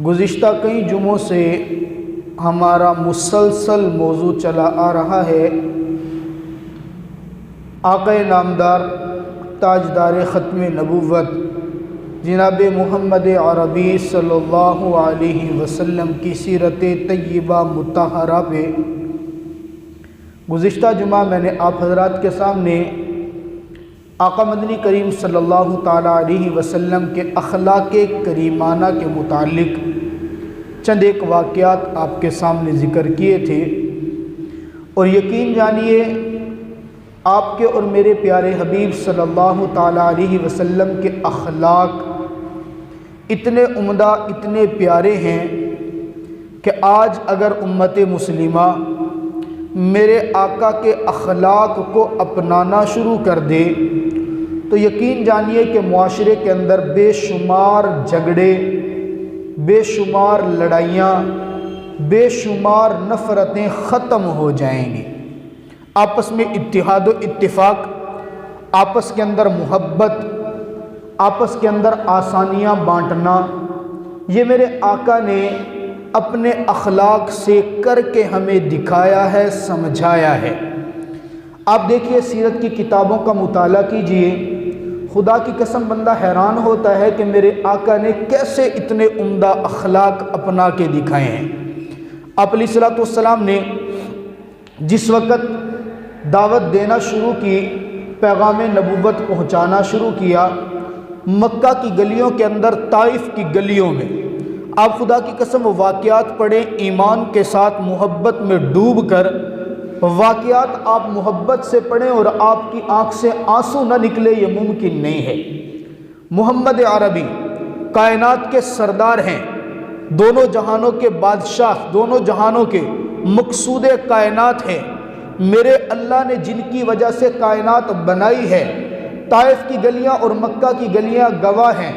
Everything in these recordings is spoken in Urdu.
گزشتہ کئی جمعوں سے ہمارا مسلسل موضوع چلا آ رہا ہے آقا نامدار تاجدار ختم نبوت جناب محمد عربی صلی اللہ علیہ وسلم کی سیرت طیبہ مطہرہ پہ۔ گزشتہ جمعہ میں نے آپ حضرات کے سامنے آقا مدنی کریم صلی اللہ تعالیٰ علیہ وسلم کے اخلاق کریمانہ کے متعلق چند ایک واقعات آپ کے سامنے ذکر کیے تھے، اور یقین جانیے آپ کے اور میرے پیارے حبیب صلی اللہ تعالیٰ علیہ وسلم کے اخلاق اتنے عمدہ، اتنے پیارے ہیں کہ آج اگر امت مسلمہ میرے آقا کے اخلاق کو اپنانا شروع کر دے تو یقین جانیے کہ معاشرے کے اندر بے شمار جھگڑے، بے شمار لڑائیاں، بے شمار نفرتیں ختم ہو جائیں گی۔ آپس میں اتحاد و اتفاق، آپس کے اندر محبت، آپس کے اندر آسانیاں بانٹنا، یہ میرے آقا نے اپنے اخلاق سے کر کے ہمیں دکھایا ہے، سمجھایا ہے۔ آپ دیکھیے سیرت کی کتابوں کا مطالعہ کیجئے، خدا کی قسم بندہ حیران ہوتا ہے کہ میرے آقا نے کیسے اتنے عمدہ اخلاق اپنا کے دکھائے ہیں۔ آپ علیہ الصلوۃ والسلام نے جس وقت دعوت دینا شروع کی، پیغام نبوت پہنچانا شروع کیا، مکہ کی گلیوں کے اندر، طائف کی گلیوں میں، آپ خدا کی قسم وہ واقعات پڑھیں، ایمان کے ساتھ محبت میں ڈوب کر واقعات آپ محبت سے پڑھیں اور آپ کی آنکھ سے آنسو نہ نکلے، یہ ممکن نہیں ہے۔ محمد عربی کائنات کے سردار ہیں، دونوں جہانوں کے بادشاہ، دونوں جہانوں کے مقصود کائنات ہیں۔ میرے اللہ نے جن کی وجہ سے کائنات بنائی ہے، طائف کی گلیاں اور مکہ کی گلیاں گواہ ہیں۔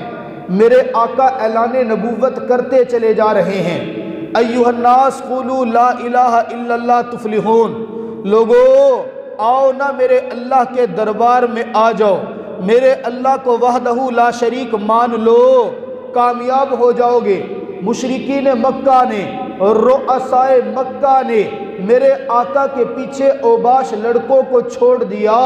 میرے آقا اعلان نبوت کرتے چلے جا رہے ہیں، ایھا الناس قولوا لا الہ الا اللہ تفلحون، لوگو آؤ نہ میرے اللہ کے دربار میں آ جاؤ، میرے اللہ کو وحدہ لا شریک مان لو، کامیاب ہو جاؤ گے۔ مشرکین مکہ نے، رؤسائے مکہ نے میرے آقا کے پیچھے اوباش لڑکوں کو چھوڑ دیا۔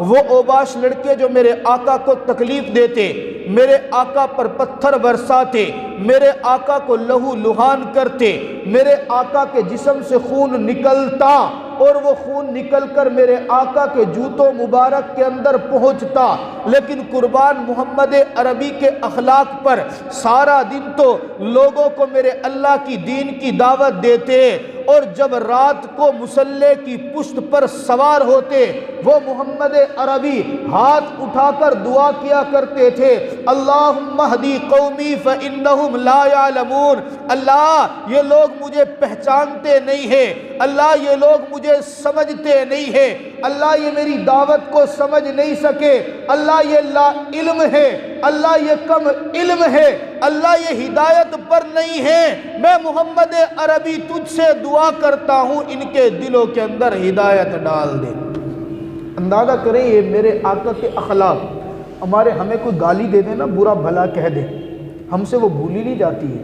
وہ اوباش لڑکے جو میرے آقا کو تکلیف دیتے، میرے آقا پر پتھر برساتے، میرے آقا کو لہو لہان کرتے، میرے آقا کے جسم سے خون نکلتا اور وہ خون نکل کر میرے آقا کے جوتوں مبارک کے اندر پہنچتا، لیکن قربان محمد عربی کے اخلاق پر سارا دن تو لوگوں کو میرے اللہ کی دین کی دعوت دیتے، اور جب رات کو مصلی کی پشت پر سوار ہوتے، وہ محمد عربی ہاتھ اٹھا کر دعا کیا کرتے تھے، اللہم اہدی قومی فإنہم لا یعلمون، اللہ یہ لوگ مجھے پہچانتے نہیں ہیں، اللہ یہ لوگ مجھے سمجھتے نہیں ہیں، اللہ یہ میری دعوت کو سمجھ نہیں سکے، اللہ یہ لا علم ہے، اللہ یہ کم علم ہے، اللہ یہ ہدایت پر نہیں ہے۔ میں محمد عربی تجھ سے دعا کرتا ہوں ان کے دلوں کے اندر ہدایت ڈال دے۔ اندازہ کریں یہ میرے آقا کے اخلاق، ہمیں کوئی گالی دے دے نا، برا بھلا کہہ دے، ہم سے وہ بھولی نہیں جاتی ہے۔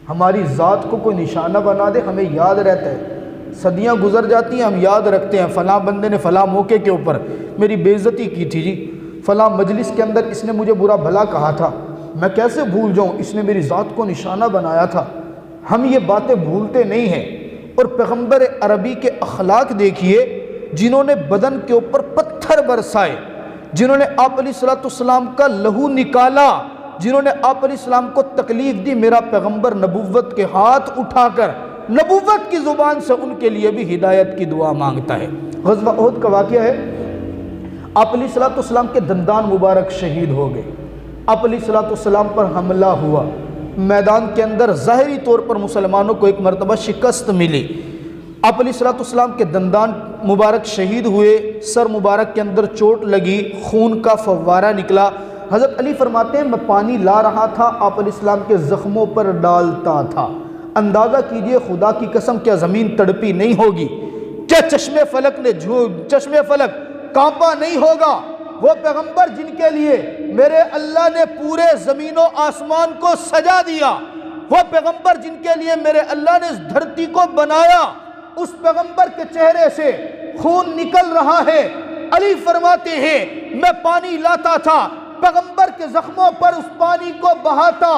ہماری ذات کو کوئی نشانہ بنا دے، ہمیں یاد رہتا ہے، صدیاں گزر جاتی ہیں، ہم یاد رکھتے ہیں فلاں بندے نے فلاں موقع کے اوپر میری بے عزتی کی تھی جی، فلاں مجلس کے اندر اس نے مجھے برا بھلا کہا تھا، میں کیسے بھول جاؤں، اس نے میری ذات کو نشانہ بنایا تھا۔ ہم یہ باتیں بھولتے نہیں ہیں۔ اور پیغمبر عربی کے اخلاق دیکھیے، جنہوں نے بدن کے اوپر پتھر برسائے، جنہوں نے آپ علیہ الصلوۃ والسلام کا لہو نکالا، جنہوں نے آپ علیہ السلام کو تکلیف دی، میرا پیغمبر نبوت کے ہاتھ اٹھا کر نبوت کی زبان سے ان کے لیے بھی ہدایت کی دعا مانگتا ہے۔ غزوہ احد کا واقعہ ہے، آپ علیہ الصلوۃ والسلام کے دندان مبارک شہید ہو گئے، آپ علیہ الصلوۃ والسلام پر حملہ ہوا، میدان کے اندر ظاہری طور پر مسلمانوں کو ایک مرتبہ شکست ملی، آپ علیہ الصلوۃ والسلام کے دندان مبارک شہید ہوئے، سر مبارک کے اندر چوٹ لگی، خون کا فوارہ نکلا۔ حضرت علی فرماتے ہیں میں پانی لا رہا تھا، آپ علیہ السلام کے زخموں پر ڈالتا تھا۔ اندازہ کیجئے خدا کی قسم کیا زمین تڑپی نہیں ہوگی، کیا چشم فلک کانپا نہیں ہوگا؟ وہ پیغمبر جن کے لیے میرے اللہ نے پورے زمین و آسمان کو سجا دیا۔ وہ پیغمبر جن کے لیے میرے اللہ نے اس دھرتی کو بنایا، اس پیغمبر کے چہرے سے خون نکل رہا ہے۔ علی فرماتے ہیں میں پانی لاتا تھا، پیغمبر کے زخموں پر اس پانی کو بہاتا،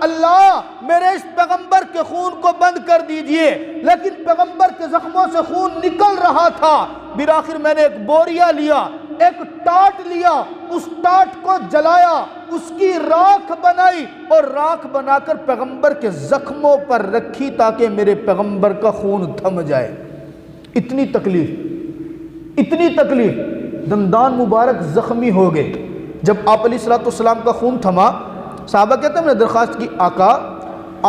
اللہ میرے اس پیغمبر کے خون کو بند کر دیجئے، لیکن پیغمبر کے زخموں سے خون نکل رہا تھا۔ بالآخر میں نے ایک بوریا لیا، ایک ٹاٹ لیا، اس ٹاٹ کو جلایا، اس کی راکھ بنائی اور راکھ بنا کر پیغمبر کے زخموں پر رکھی تاکہ میرے پیغمبر کا خون تھم جائے۔ اتنی تکلیف، دندان مبارک زخمی ہو گئے۔ جب آپ علیہ السلام کا خون تھما، صحابہ کہتے ہیں میں نے درخواست کی آقا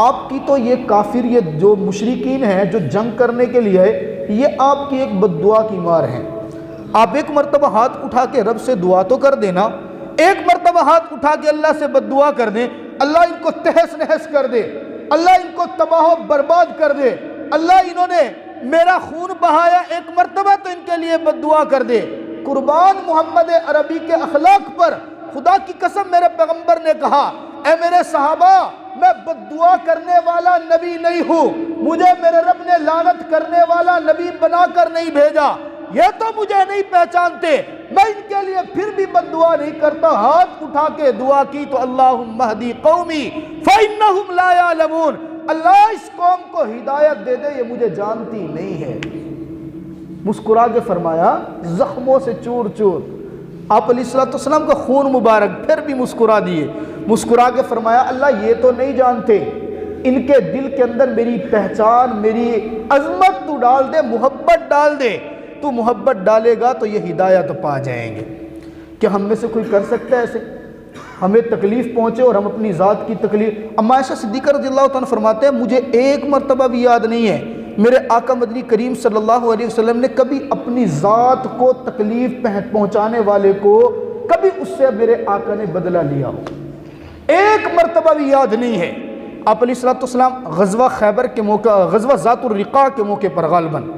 آپ کی تو یہ کافر، یہ جو مشرکین ہیں جو جنگ کرنے کے لیے ہے، یہ آپ کی ایک بد دعا کی مار ہیں، آپ ایک مرتبہ ہاتھ اٹھا کے رب سے دعا تو کر دینا، ایک مرتبہ ہاتھ اٹھا کے اللہ سے بد دعا کر دیں، اللہ ان کو تہس نہس کر دے، اللہ ان کو تباہ و برباد کر دے، اللہ انہوں نے میرا خون بہایا، ایک مرتبہ تو ان کے لیے بد دعا کر دے۔ قربان محمد عربی کے اخلاق پر خدا کی قسم میرے پیغمبر نے کہا اے میرے صحابہ میں بد دعا کرنے والا نبی نہیں ہوں، مجھے میرے رب نے لعنت کرنے والا نبی بنا کر نہیں بھیجا، یہ تو مجھے نہیں پہچانتے، میں ان کے لیے پھر بھی بد دعا نہیں کرتا۔ ہاتھ اٹھا کے دعا کی تو اللہم اہدی قومی فإنہم لا یعلمون، اللہ اس قوم کو ہدایت دے دے، یہ مجھے جانتی نہیں ہے۔ مسکرا کے فرمایا زخموں سے چور چور، آپ علیہ السلام کا خون مبارک، پھر بھی مسکرا دیے، مسکرا کے فرمایا اللہ یہ تو نہیں جانتے، ان کے دل کے اندر میری پہچان، میری عظمت تو ڈال دے، محبت ڈال دے، تو محبت ڈالے گا تو یہ ہدایت پا جائیں گے۔ کیا ہم میں سے کوئی کر سکتا ہے ایسے؟ ہمیں تکلیف پہنچے اور ہم اپنی ذات کی تکلیف، اما عائشہ صدیقہ رضی اللہ تعالیٰ فرماتے ہیں مجھے ایک مرتبہ بھی یاد نہیں ہے میرے آقا مدنی کریم صلی اللہ علیہ وسلم نے کبھی اپنی ذات کو تکلیف پہنچانے والے کو کبھی اس سے میرے آقا نے بدلہ لیا ہو، ایک مرتبہ بھی یاد نہیں ہے۔ آپ علیہ السلام غزوہ خیبر کے موقع، غزوہ ذات الرقاع کے موقع پر غالباً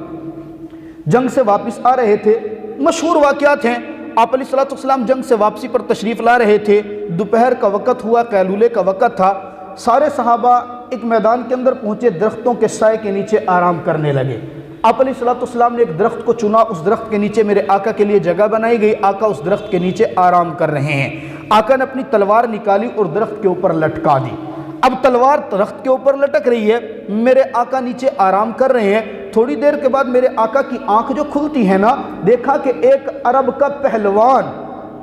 جنگ سے واپس آ رہے تھے، مشہور واقعات ہیں، آپ علیہ السلام جنگ سے واپسی پر تشریف لا رہے تھے، دوپہر کا وقت ہوا، قیلولے کا وقت تھا، سارے صحابہ ایک میدان کے اندر پہنچے، درختوں کے سائے کے نیچے آرام کرنے لگے۔ آپ علیہ السلام نے ایک درخت کو چنا، اس درخت کے نیچے میرے آقا کے لیے جگہ بنائی گئی، آقا اس درخت کے نیچے آرام کر رہے ہیں۔ آقا نے اپنی تلوار نکالی اور درخت کے اوپر لٹکا دی، اب تلوار درخت کے اوپر لٹک رہی ہے، میرے آقا نیچے آرام کر رہے ہیں۔ تھوڑی دیر کے بعد میرے آقا کی آنکھ جو کھلتی ہے نا، دیکھا کہ ایک عرب کا پہلوان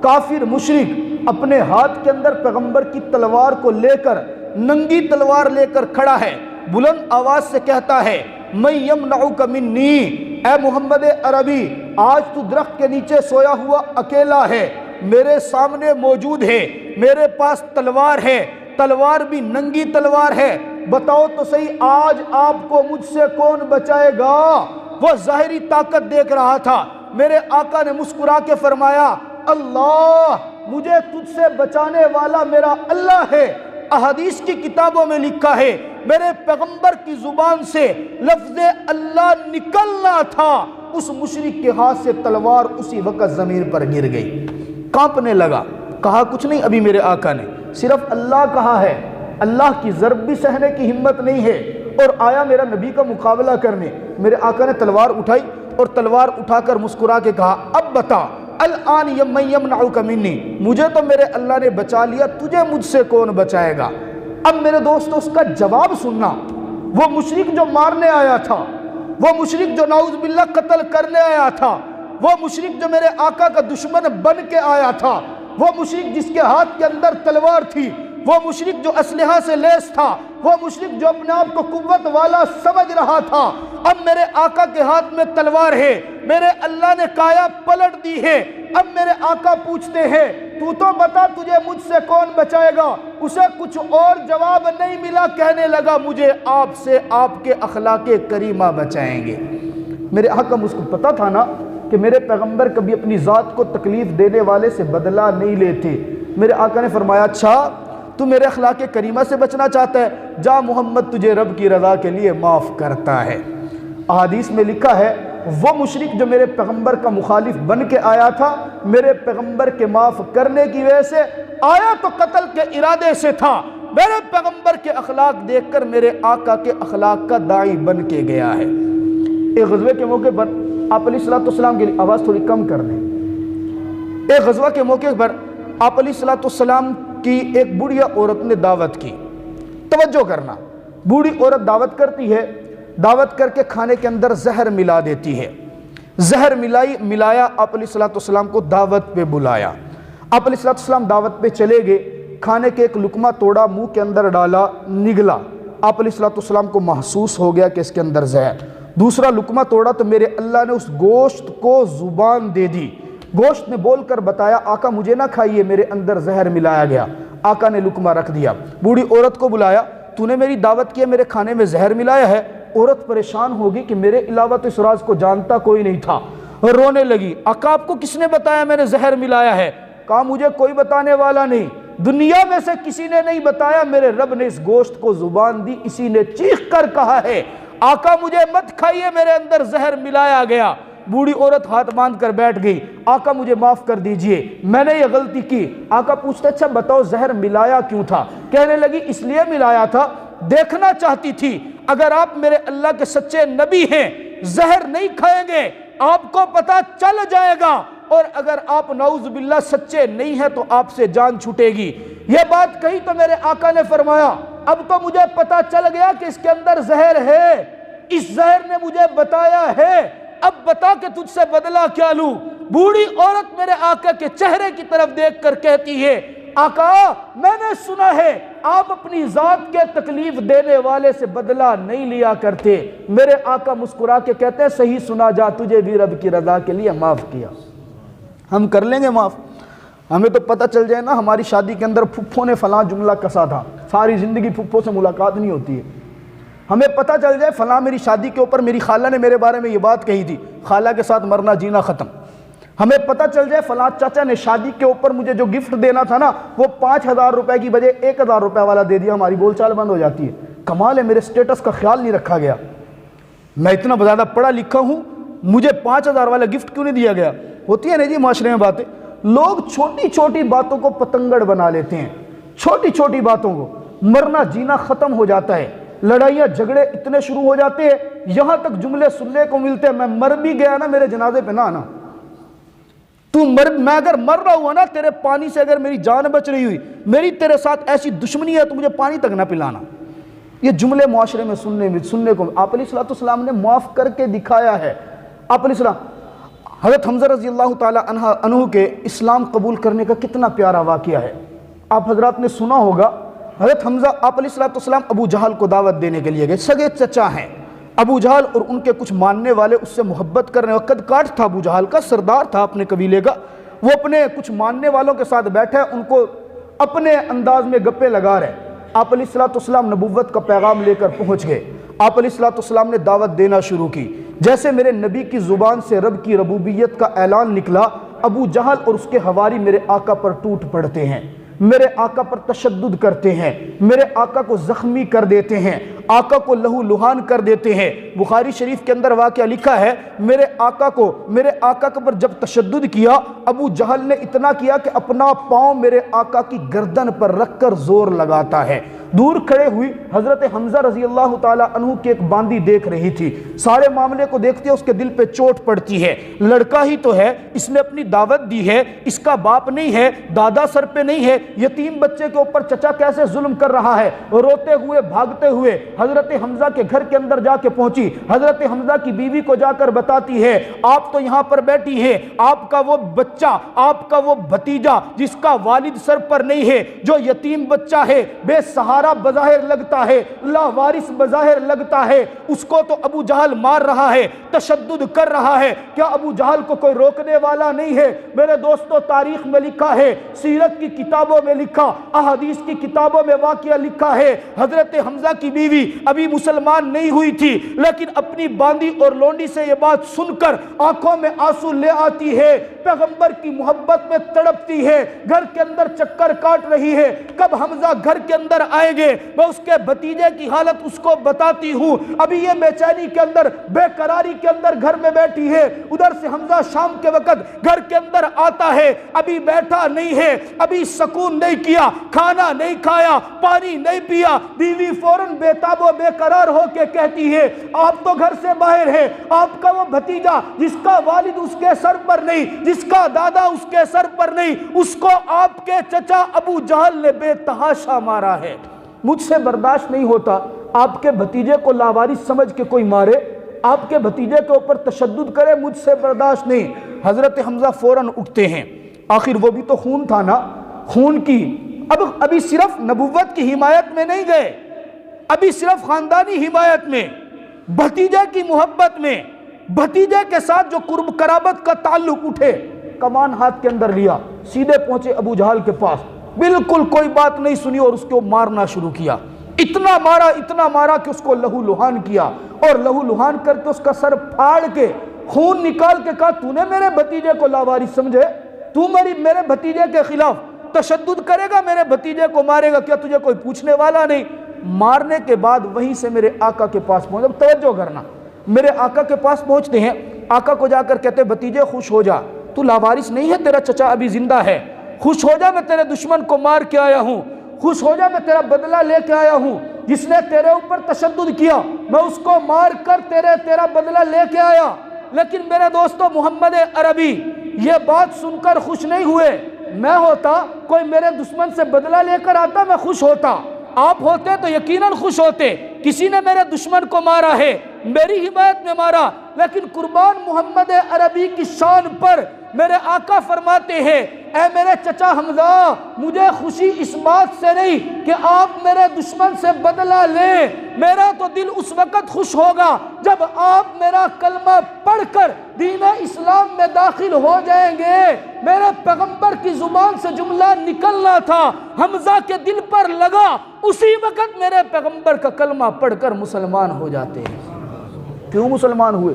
کافر مشرک اپنے ہاتھ کے اندر پیغمبر کی تلوار کو لے کر، ننگی تلوار لے کر کھڑا ہے، بلند آواز سے کہتا ہے میں یمنعک منی، اے محمد عربی آج تو درخت کے نیچے سویا ہوا اکیلا ہے، میرے سامنے موجود ہے، میرے پاس تلوار ہے، تلوار بھی ننگی تلوار ہے، بتاؤ تو صحیح آج آپ کو مجھ سے کون بچائے گا؟ وہ ظاہری طاقت دیکھ رہا تھا۔ میرے آقا نے مسکرا کے فرمایا اللہ، مجھے تجھ سے بچانے والا میرا اللہ ہے۔ احادیث کی کتابوں میں لکھا ہے میرے پیغمبر کی زبان سے لفظ اللہ نکلنا تھا، اس مشرک کے ہاتھ سے تلوار اسی وقت زمین پر گر گئی، کانپنے لگا، کہا کچھ نہیں ابھی میرے آقا نے، صرف اللہ کہا ہے، اللہ کی ضرب بھی سہنے کی ہمت نہیں ہے، اور آیا میرا نبی کا مقابلہ کرنے۔ میرے آقا نے تلوار اٹھائی اور تلوار اٹھا کر مسکرا کے کہا اب بتا الآن من یمنعک منی، مجھے تو میرے اللہ نے بچا لیا، تجھے مجھ سے کون بچائے گا؟ اب میرے دوستو اس کا جواب سننا، وہ مشرک جو مارنے آیا تھا، وہ مشرک جو نعوذ باللہ قتل کرنے آیا تھا، وہ مشرک جو میرے آقا کا دشمن بن کے آیا تھا، وہ مشرک جس کے ہاتھ کے اندر تلوار تھی، وہ مشرک جو اسلحہ سے لیس تھا، وہ مشرک جو اپنے آپ کو قوت والا سمجھ رہا تھا، اب میرے آقا کے ہاتھ میں تلوار ہے، میرے اللہ نے کایا پلٹ دی ہے۔ اب میرے آقا پوچھتے ہیں تو بتا تجھے مجھ سے کون بچائے گا؟ اسے کچھ اور جواب نہیں ملا، کہنے لگا مجھے آپ سے آپ کے اخلاق کریمہ بچائیں گے۔ میرے آقا مجھ کو پتا تھا نا کہ میرے پیغمبر کبھی اپنی ذات کو تکلیف دینے والے سے بدلہ نہیں لیتے۔ میرے آقا نے فرمایا اچھا تو میرے اخلاق کریمہ سے بچنا چاہتا ہے، جا محمد تجھے رب کی رضا کے لیے معاف کرتا ہے۔ احادیث میں لکھا ہے وہ مشرک جو میرے پیغمبر کا مخالف بن کے آیا تھا، میرے پیغمبر کے معاف کرنے کی وجہ سے آیا تو قتل کے ارادے سے تھا، میرے پیغمبر کے اخلاق دیکھ کر میرے آقا کے اخلاق کا داعی بن کے گیا ہے۔ ایک غزوے کے موقع پر آپ علیہ السلام کی آواز تھوڑی کم کر دیں۔ ایک غزوہ کے موقع پر آپ علیہ السلام کی ایک بوڑھیا عورت نے دعوت کی۔ توجہ کرنا، بوڑھی عورت دعوت کرتی ہے، دعوت کر کے کھانے کے اندر زہر ملا دیتی ہے۔ زہر ملایا، آپ علیہ السلام کو دعوت پہ بلایا۔ آپ علیہ السلام دعوت پہ چلے گئے، کھانے کے ایک لقمہ توڑا، منہ کے اندر ڈالا، نگلا۔ آپ علیہ السلام کو محسوس ہو گیا کہ اس کے اندر زہر۔ دوسرا لقمہ توڑا تو میرے اللہ نے اس گوشت کو زبان دے دی۔ گوشت نے بول کر بتایا آقا مجھے نہ کھائیے، میرے اندر زہر ملایا گیا۔ آقا نے لقمہ رکھ دیا۔ بوڑھی عورت کو بلایا، تو نے میری دعوت کی، میرے کھانے میں زہر ملایا ہے۔ عورت پریشان ہوگی کہ میرے علاوہ تو اس راز کو جانتا کوئی نہیں تھا، رونے لگی۔ آقا آپ کو کس نے بتایا میں نے زہر ملایا ہے؟ کہا مجھے کوئی بتانے والا نہیں، دنیا میں سے کسی نے نہیں بتایا، میرے رب نے اس گوشت کو زبان دی، اسی نے چیخ کر کہا ہے آقا مجھے مت کھائیے، میرے اندر زہر ملایا گیا۔ بوڑھی عورت ہاتھ باندھ کر بیٹھ گئی، آقا مجھے معاف کر دیجئے، میں نے یہ غلطی کی۔ آقا پوچھتے اچھا بتاؤ زہر ملایا کیوں تھا؟ کہنے لگی اس لیے ملایا تھا، دیکھنا چاہتی تھی اگر آپ میرے اللہ کے سچے نبی ہیں زہر نہیں کھائیں گے، آپ کو پتہ چل جائے گا، اور اگر آپ نعوذ باللہ سچے نہیں ہیں تو آپ سے جان چھوٹے گی۔ یہ بات کہی تو میرے آقا نے فرمایا اب تو مجھے پتہ چل گیا کہ اس کے اندر زہر ہے، اس زہر نے مجھے بتایا ہے، اب بتا کہ تجھ سے بدلہ کیا لوں۔ بوڑھی عورت میرے آقا کے چہرے کی طرف دیکھ کر کہتی ہے آقا میں نے سنا ہے آپ اپنی ذات کے تکلیف دینے والے سے بدلہ نہیں لیا کرتے۔ میرے آقا مسکرا کے کہتے ہیں صحیح سنا جا، تجھے بھی رب کی رضا کے لیے معاف کیا۔ ہم کر لیں گے معاف؟ ہمیں تو پتہ چل جائے نا ہماری شادی کے اندر پھپھو نے فلاں جملہ کسا تھا، ساری زندگی پھپھو سے ملاقات نہیں ہوتی ہے۔ ہمیں پتہ چل جائے فلاں میری شادی کے اوپر میری خالہ نے میرے بارے میں یہ بات کہی تھی، خالہ کے ساتھ مرنا جینا ختم۔ ہمیں پتہ چل جائے فلاں چاچا نے شادی کے اوپر مجھے جو گفٹ دینا تھا نا وہ 5,000 روپے کی بجائے 1,000 روپے والا دے دیا، ہماری بول چال بند ہو جاتی ہے۔ کمال ہے میرے سٹیٹس کا خیال نہیں رکھا گیا، میں اتنا زیادہ پڑھا لکھا ہوں مجھے 5,000 والا گفٹ کیوں نہیں دیا گیا؟ ہوتی ہے نا جی معاشرے میں باتیں، لوگ چھوٹی چھوٹی باتوں کو پتنگڑ بنا لیتے ہیں، چھوٹی چھوٹی باتوں کو مرنا جینا ختم ہو جاتا ہے، لڑائیاں جھگڑے اتنے شروع ہو جاتے ہیں، یہاں تک جملے سننے کو ملتے ہیں میں مر بھی گیا نا میرے جنازے پہ نہ آنا، میں اگر مر رہا ہوا نا تیرے پانی سے اگر میری جان بچ رہی ہوئی، میری تیرے ساتھ ایسی دشمنی ہے تو مجھے پانی تک نہ پلانا۔ یہ جملے معاشرے میں سننے کو آپ علیہ السلام نے معاف کر کے دکھایا ہے۔ آپ علیہ السلام حضرت حمزہ رضی اللہ تعالیٰ عنہ کے اسلام قبول کرنے کا کتنا پیارا واقعہ ہے، آپ حضرات نے سنا ہوگا۔ حضرت حمزہ آپ علیہ السلام ابو جہل کو دعوت دینے کے لیے گئے، سگے چچا ہیں ابو جہل، اور ان کے کچھ ماننے والے اس سے محبت کرنے، قد کاٹ تھا ابو جہل کا، سردار تھا اپنے قبیلے کا، وہ اپنے کچھ ماننے والوں کے ساتھ بیٹھے ان کو اپنے انداز میں گپے لگا رہے۔ آپ علیہ السلام نبوت کا پیغام لے کر پہنچ گئے، آپ علیہ السلام نے دعوت دینا شروع کی۔ جیسے میرے نبی کی زبان سے رب کی ربوبیت کا اعلان نکلا، ابو جہل اور اس کے حواری میرے آقا پر ٹوٹ پڑتے ہیں، میرے آقا پر تشدد کرتے ہیں، میرے آقا کو زخمی کر دیتے ہیں، آقا کو لہو لہان کر دیتے ہیں۔ بخاری شریف کے اندر واقعہ لکھا ہے میرے آقا پر جب تشدد کیا، ابو جہل نے اتنا کیا کہ اپنا پاؤں میرے آقا کی گردن پر رکھ کر زور لگاتا ہے۔ دور کھڑے ہوئی حضرت حمزہ رضی اللہ تعالیٰ عنہ کی ایک باندی دیکھ رہی تھی، سارے معاملے کو دیکھتے اس کے دل پہ چوٹ پڑتی ہے، لڑکا ہی تو ہے، اس نے اپنی دعوت دی ہے، اس کا باپ نہیں ہے، دادا سر پہ نہیں ہے، یتیم بچے کے اوپر چچا کیسے ظلم کر رہا ہے۔ روتے ہوئے بھاگتے ہوئے حضرت حمزہ کے گھر کے اندر جا کے پہنچی، حضرت حمزہ کی بیوی کو جا کر بتاتی ہے آپ تو یہاں پر بیٹھی ہیں، آپ کا وہ بچہ، آپ کا وہ بھتیجا جس کا والد سر پر نہیں ہے، جو یتیم بچہ ہے، بے سہارا بظاہر لگتا ہے، لاوارث بظاہر لگتا ہے، اس کو تو ابو جہل مار رہا ہے، تشدد کر رہا ہے، کیا ابو جہل کو کوئی روکنے والا نہیں ہے؟ میرے دوستو تاریخ میں لکھا ہے، سیرت کی کتابوں میں لکھا، احادیث کی کتابوں میں واقعہ لکھا ہے، حضرت حمزہ کی بیوی ابھی مسلمان نہیں ہوئی تھی، لیکن اپنی باندی اور لونڈی سے یہ بات سن کر آنکھوں میں آنسو لے آتی ہے، پیغمبر کی محبت میں تڑپتی ہے، گھر کے اندر چکر کاٹ رہی ہے، کب حمزہ گھر کے اندر آئیں گے۔ میں اس کے بھتیجے کی حالت اس کو بتاتی ہوں، ابھی یہ بے چینی کے اندر، بے قراری کے اندر گھر میں بیٹھی ہے، ادھر سے حمزہ شام کے وقت گھر کے اندر آتا ہے، ابھی بیٹھا نہیں ہے، ابھی سکون نہیں کیا، کھانا نہیں کھایا، پانی نہیں پیا۔ بیوی فوراً بے تاب و بے قرار ہو کے کہتی ہے آپ تو گھر سے باہر ہے، آپ کا وہ بھتیجا جس کا والد اس کے سر پر نہیں، جس کا دادا اس کے سر پر نہیں، اس کو آپ کے چچا ابو جہل نے بے تحاشا مارا ہے، مجھ سے برداشت نہیں ہوتا آپ کے بھتیجے کو لاوارث سمجھ کے کوئی مارے، آپ کے بھتیجے کے اوپر تشدد کرے، مجھ سے برداشت نہیں۔ حضرت حمزہ فوراً اٹھتے ہیں، آخر وہ بھی تو خون تھا نا، خون کی ابھی صرف نبوت کی حمایت میں نہیں گئے، ابھی صرف خاندانی حمایت میں، بھتیجے کی محبت میں، بھتیجے کے ساتھ جو قرب قرابت کا تعلق اٹھے، کمان ہاتھ کے اندر لیا، سیدھے پہنچے ابو جہل کے پاس، بالکل کوئی بات نہیں سنی اور اس کو مارنا شروع کیا، اتنا مارا کہ اس کو لہو لہان کیا، اور لہو لہان کر کے اس کا سر پھاڑ کے خون نکال کے کہا تو نے میرے بھتیجے کو لاوارث سمجھے، تو میرے بھتیجے کے خلاف تشدد کرے گا، میرے بھتیجے کو مارے گا، کیا تجھے کوئی پوچھنے والا نہیں؟ مارنے کے بعد وہیں سے میرے آقا کے پاس پہنچ، اب توجہ کرنا، میرے آقا کے پاس پہنچتے ہیں، آقا کو جا کر کہتے بھتیجے خوش ہو جا، تو لاوارث نہیں ہے، تیرا چچا ابھی زندہ ہے، خوش ہو جا، میں تیرے دشمن کو مار کے آیا ہوں، خوش ہو جا، میں تیرا بدلہ لے کے آیا ہوں، جس نے تیرے اوپر تشدد کیا میں اس کو مار کر تیرا بدلہ لے کے آیا۔ لیکن میرے دوستو، محمد عربی یہ بات سن کر خوش نہیں ہوئے، میں ہوتا کوئی میرے دشمن سے بدلہ لے کر آتا میں خوش ہوتا، آپ ہوتے تو یقیناً خوش ہوتے، کسی نے میرے دشمن کو مارا ہے، میری حمایت میں مارا، لیکن قربان محمد عربی کی شان پر میرے آقا فرماتے ہیں اے میرے چچا حمزہ، مجھے خوشی اس بات سے نہیں کہ آپ میرے دشمن سے بدلہ لیں، میرا تو دل اس وقت خوش ہوگا جب آپ میرا کلمہ پڑھ کر دین اسلام میں داخل ہو جائیں گے۔ میرے پیغمبر کی زبان سے جملہ نکلنا تھا، حمزہ کے دل پر لگا، اسی وقت میرے پیغمبر کا کلمہ پڑھ کر مسلمان ہو جاتے ہیں۔ کیوں مسلمان ہوئے؟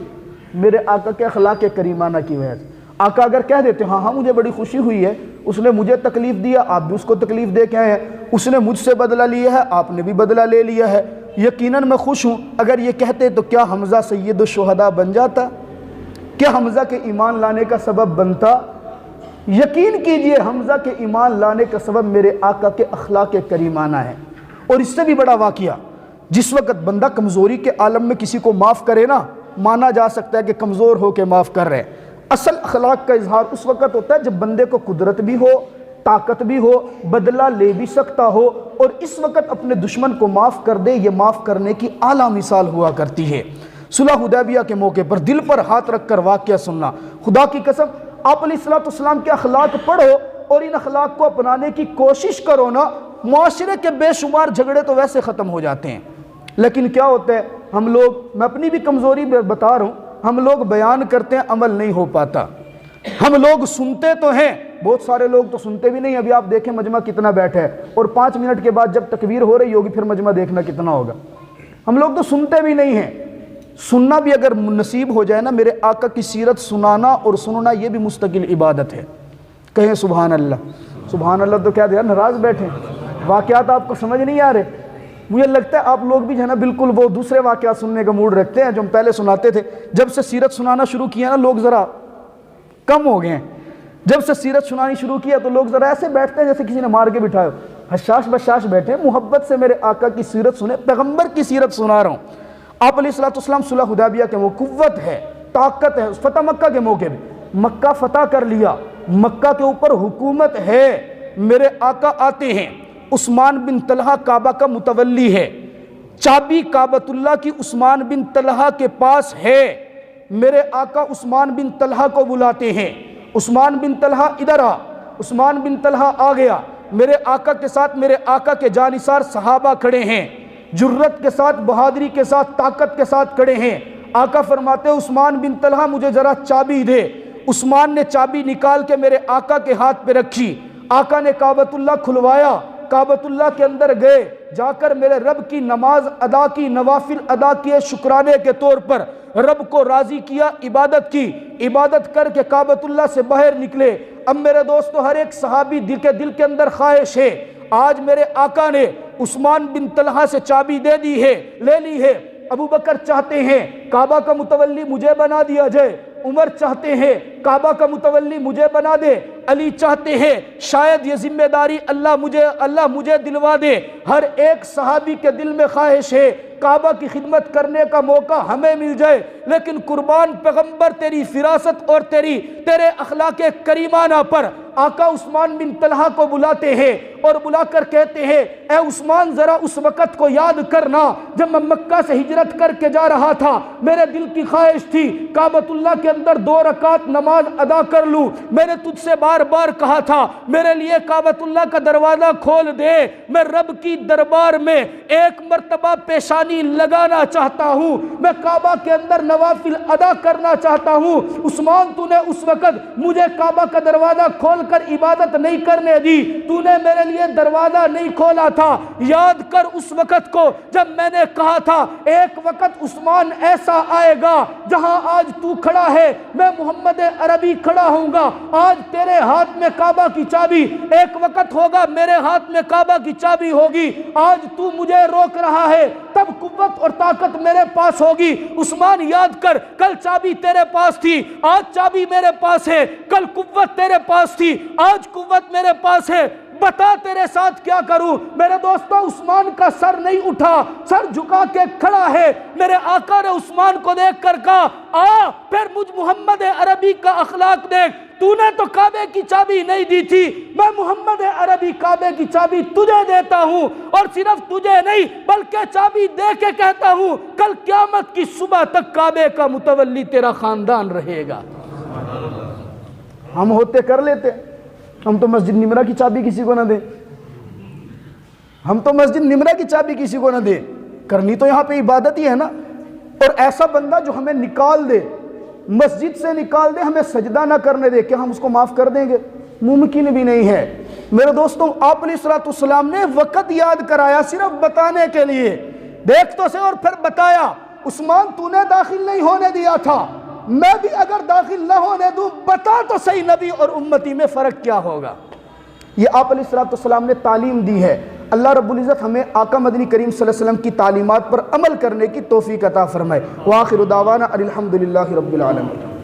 میرے آقا کے اخلاق کریمانہ کی وجہ سے۔ آقا اگر کہہ دیتے ہاں مجھے بڑی خوشی ہوئی ہے، اس نے مجھے تکلیف دیا، آپ بھی اس کو تکلیف دے کے آئے ہیں، اس نے مجھ سے بدلہ لیا ہے، آپ نے بھی بدلہ لے لیا ہے، یقیناً میں خوش ہوں، اگر یہ کہتے تو کیا حمزہ سید الشہداء بن جاتا؟ کیا حمزہ کے ایمان لانے کا سبب بنتا؟ یقین کیجئے حمزہ کے ایمان لانے کا سبب میرے آقا کے اخلاق کریمانہ ہے۔ اور اس سے بھی بڑا واقعہ، جس وقت بندہ کمزوری کے عالم میں کسی کو معاف کرے نا، مانا جا سکتا ہے کہ کمزور ہو کے معاف کر رہے۔ اصل اخلاق کا اظہار اس وقت ہوتا ہے جب بندے کو قدرت بھی ہو، طاقت بھی ہو، بدلہ لے بھی سکتا ہو، اور اس وقت اپنے دشمن کو معاف کر دے، یہ معاف کرنے کی اعلیٰ مثال ہوا کرتی ہے۔ صلح حدیبیہ کے موقع پر دل پر ہاتھ رکھ کر واقعہ سننا، خدا کی قسم آپ علیہ السلام کے اخلاق پڑھو اور ان اخلاق کو اپنانے کی کوشش کرو نا، معاشرے کے بے شمار جھگڑے تو ویسے ختم ہو جاتے ہیں۔ لیکن کیا ہوتا ہے، ہم لوگ، میں اپنی بھی کمزوری بتا رہا ہوں، ہم لوگ بیان کرتے ہیں، عمل نہیں ہو پاتا۔ ہم لوگ سنتے تو ہیں، بہت سارے لوگ تو سنتے بھی نہیں۔ ابھی آپ دیکھیں مجمع کتنا بیٹھا ہے، اور 5 منٹ کے بعد جب تکبیر ہو رہی ہوگی پھر مجمع دیکھنا کتنا ہوگا۔ ہم لوگ تو سنتے بھی نہیں ہیں۔ سننا بھی اگر نصیب ہو جائے نا، میرے آقا کی سیرت سنانا اور سننا یہ بھی مستقل عبادت ہے۔ کہیں سبحان اللہ۔ سبحان اللہ تو کیا دیا، ناراض بیٹھے، واقعات آپ کو سمجھ نہیں آ رہے؟ مجھے لگتا ہے آپ لوگ بھی جو ہے نا بالکل وہ دوسرے واقعات سننے کا موڈ رکھتے ہیں جو ہم پہلے سناتے تھے۔ جب سے سیرت سنانا شروع کیا نا، لوگ ذرا کم ہو گئے ہیں۔ جب سے سیرت سنانی شروع کیا تو لوگ ذرا ایسے بیٹھتے ہیں جیسے کسی نے مار کے بٹھایا، حشاش بشاش بیٹھے، محبت سے میرے آقا کی سیرت سنے، پیغمبر کی سیرت سنا رہا ہوں۔ آپ علیہ السلام صلح حدیبیہ کے وہ قوت ہے، طاقت ہے، فتح مکہ کے موقع میں مکہ فتح کر لیا، مکہ کے اوپر حکومت ہے، میرے آقا آتے ہیں، عثمان بن طلحہ کعبہ کا متولی ہے، چابی کعبۃ اللہ کی عثمان بن طلحہ کے پاس ہے، میرے آقا عثمان بن طلحہ کو بلاتے ہیں، عثمان بن طلحہ ادھر آ، عثمان بن طلحہ آ گیا، میرے آقا کے ساتھ میرے آقا کے جانثار صحابہ کھڑے ہیں، جرت کے ساتھ، بہادری کے ساتھ، طاقت کے ساتھ کھڑے ہیں۔ آقا فرماتے عثمان بن طلحہ مجھے ذرا چابی دے۔ عثمان نے چابی نکال کے میرے آقا کے ہاتھ پہ رکھی، آقا نے کعبۃ اللہ کھلوایا، کعبۃ اللہ کے اندر گئے، جا کر میرے رب کی نماز ادا کی، نوافل ادا کیے، شکرانے کے طور پر رب کو راضی کیا، عبادت کی، عبادت کر کے کعبۃ اللہ سے باہر نکلے۔ اب میرے دوستو ہر ایک صحابی دل کے اندر خواہش ہے، آج میرے آقا نے عثمان بن طلحہ سے چابی دے دی ہے، لے لی ہے، ابو بکر چاہتے ہیں کعبہ کا متولی مجھے بنا دیا جائے، عمر چاہتے ہیں کعبہ کا متولی مجھے بنا دے، علی چاہتے ہیں شاید یہ ذمہ داری اللہ مجھے دلوا دے۔ ہر ایک صحابی کے دل میں خواہش ہے کعبہ کی خدمت کرنے کا موقع ہمیں مل جائے، لیکن قربان پیغمبر تیری فراست اور تیرے اخلاق کریمانہ پر آقا عثمان بن طلحہ کو بلاتے ہیں اور بلا کر کہتے ہیں اے عثمان ذرا اس وقت کو یاد کرنا جب میں مکہ سے ہجرت کر کے جا رہا تھا، میرے دل کی خواہش تھی کعبۃ اللہ کے اندر 2 رکعت نماز ادا کر لوں، میں نے تجھ سے بار بار کہا تھا میرے لیے کعبۃ اللہ کا دروازہ کھول دے، میں رب کی دربار میں ایک مرتبہ پیشانی لگانا چاہتا ہوں، میں کعبہ کے اندر نوافل ادا کرنا چاہتا ہوں۔ عثمان تو نے اس وقت مجھے کعبہ کا دروازہ کھول کر عبادت نہیں کرنے دی، تو نے میرے لیے دروازہ نہیں کھولا تھا، یاد کر اس وقت کو جب میں نے کہا تھا ایک وقت عثمان ایسا آئے گا جہاں آج تو کھڑا ہے میں محمد عربی کھڑا ہوں گا، آج تیرے ہاتھ میں کعبہ کی چابی، ایک وقت ہوگا میرے ہاتھ میں کعبہ کی چابی ہوگی، آج تو مجھے روک رہا ہے تب قوت اور طاقت میرے پاس ہوگی۔ عثمان یاد کر کل چابی تیرے پاس تھی، آج چابی میرے پاس ہے، کل قوت تیرے پاس تھی، آج قوت میرے پاس ہے، بتا تیرے ساتھ کیا کروں۔ میرے دوستو عثمان کا سر نہیں اٹھا، سر جھکا کے کھڑا ہے، میرے آقا نے عثمان کو دیکھ کر کہا آ پھر مجھ محمد عربی کا اخلاق دیکھ، تو نے تو کعبے کی چابی نہیں دی تھی، میں محمد عربی کعبے کی چابی تجھے دیتا ہوں، اور صرف تجھے نہیں بلکہ چابی دے کے کہتا ہوں کل قیامت کی صبح تک کعبے کا متولی تیرا خاندان رہے گا۔ ہم ہوتے کر لیتے، ہم تو مسجد نمرہ کی چابی کسی کو نہ دیں، ہم تو مسجد نمرہ کی چابی کسی کو نہ دیں، کرنی تو یہاں پہ عبادت ہی ہے نا۔ اور ایسا بندہ جو ہمیں نکال دے، مسجد سے نکال دے، ہمیں سجدہ نہ کرنے دے، کیا ہم اس کو معاف کر دیں گے؟ ممکن بھی نہیں ہے۔ میرے دوستوں آپ علیہ السلام نے وقت یاد کرایا صرف بتانے کے لیے، دیکھ تو سے اور پھر بتایا عثمان تو نے داخل نہیں ہونے دیا تھا، میں بھی اگر داخل نہ ہونے دوں بتا تو صحیح نبی اور امتی میں فرق کیا ہوگا۔ یہ آپ علیہ السلام نے تعلیم دی ہے۔ اللہ رب العزت ہمیں آقا مدنی کریم صلی اللہ علیہ وسلم کی تعلیمات پر عمل کرنے کی توفیق عطا فرمائے۔ وآخر دعوانا الحمدللہ رب العالمین۔